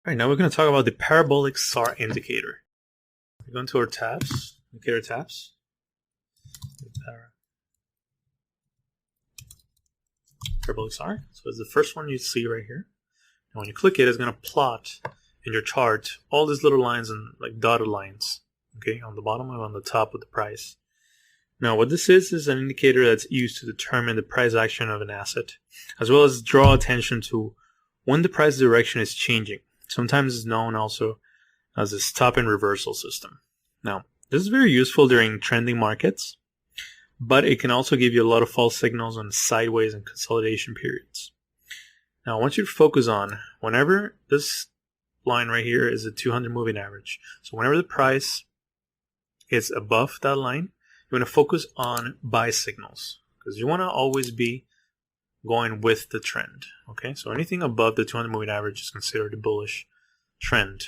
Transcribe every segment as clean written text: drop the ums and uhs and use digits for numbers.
All right, now we're going to talk about the Parabolic SAR indicator. We go into our tabs, indicator tabs. Parabolic SAR. So it's the first one you see right here. And when you click it, it's going to plot in your chart all these little lines and like dotted lines, okay, on the bottom and on the top of the price. Now, what this is an indicator that's used to determine the price action of an asset, as well as draw attention to when the price direction is changing. Sometimes it's known also as the stop and reversal system. Now, this is very useful during trending markets, but it can also give you a lot of false signals on sideways and consolidation periods. Now, I want you to focus on whenever this line right here is a 200 moving average. So whenever the price is above that line, you want to focus on buy signals because you want to always be going with the trend. Okay, so anything above the 200 moving average is considered a bullish trend.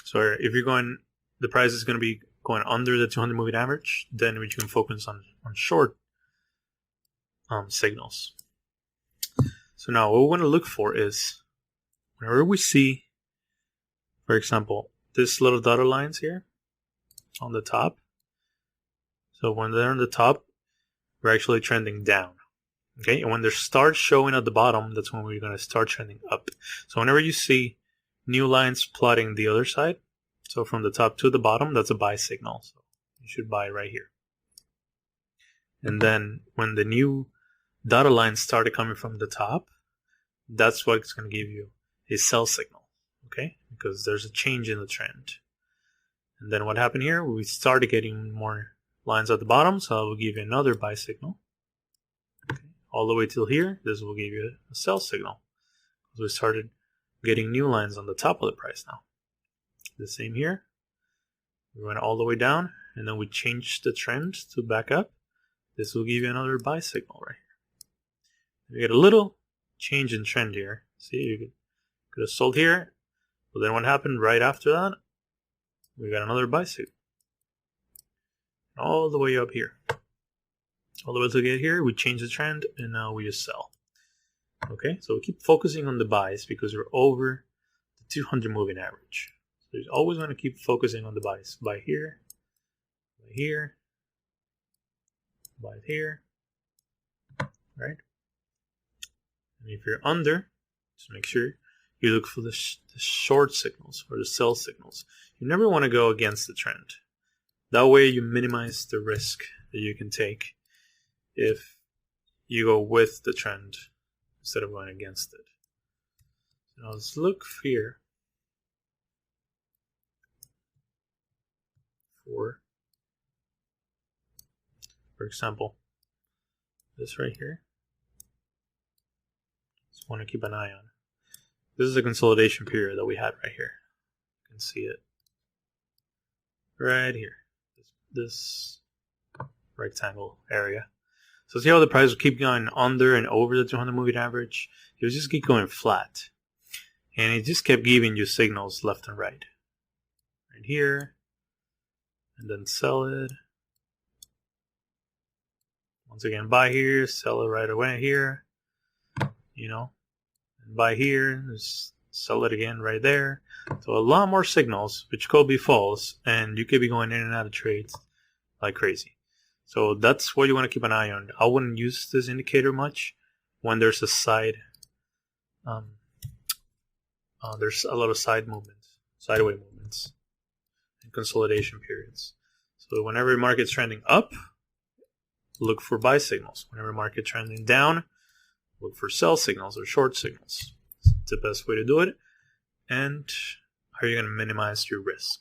So if you're going, the price is going to be going under the 200 moving average, then we can focus on short signals. So now what we want to look for is whenever we see, for example, this little dotted lines here on the top. So when they're on the top, we're actually trending down. Okay, and when they start showing at the bottom, that's when we're going to start trending up. So whenever you see new lines plotting the other side, so from the top to the bottom, that's a buy signal. So you should buy right here. And then when the new dotted lines started coming from the top, that's what's going to give you a sell signal. Okay, because there's a change in the trend. And then what happened here? We started getting more lines at the bottom, so I will give you another buy signal. Okay. All the way till here, this will give you a sell signal. So we started getting new lines on the top of the price now. The same here. We went all the way down, and then we changed the trend to back up. This will give you another buy signal right here. You get a little change in trend here. See, you could have sold here, but then what happened right after that? We got another buy signal. All the way up here. All the way to get here, we change the trend, and now we just sell. Okay, so we keep focusing on the buys because we're over the 200 moving average. So you always want to keep focusing on the buys. Buy here, buy here, buy here, right? And if you're under, just make sure you look for the short signals or the sell signals. You never want to go against the trend. That way you minimize the risk that you can take if you go with the trend instead of going against it. So now let's look here for example, this right here. Just want to keep an eye on. This is a consolidation period that we had right here. You can see it right here. This rectangle area. So see how the price will keep going under and over the 200 moving average? It will just keep going flat. And it just kept giving you signals left and right. Right here. And then sell it. Once again, buy here, sell it right away here. You know. And buy here, just sell it again right there. So a lot more signals, which could be false, and you could be going in and out of trades like crazy. So that's what you want to keep an eye on. I wouldn't use this indicator much when there's a side, there's a lot of side movements, sideway movements, and consolidation periods. So whenever the market's trending up, look for buy signals. Whenever market trending down, look for sell signals or short signals. It's the best way to do it. And how are you going to minimize your risk?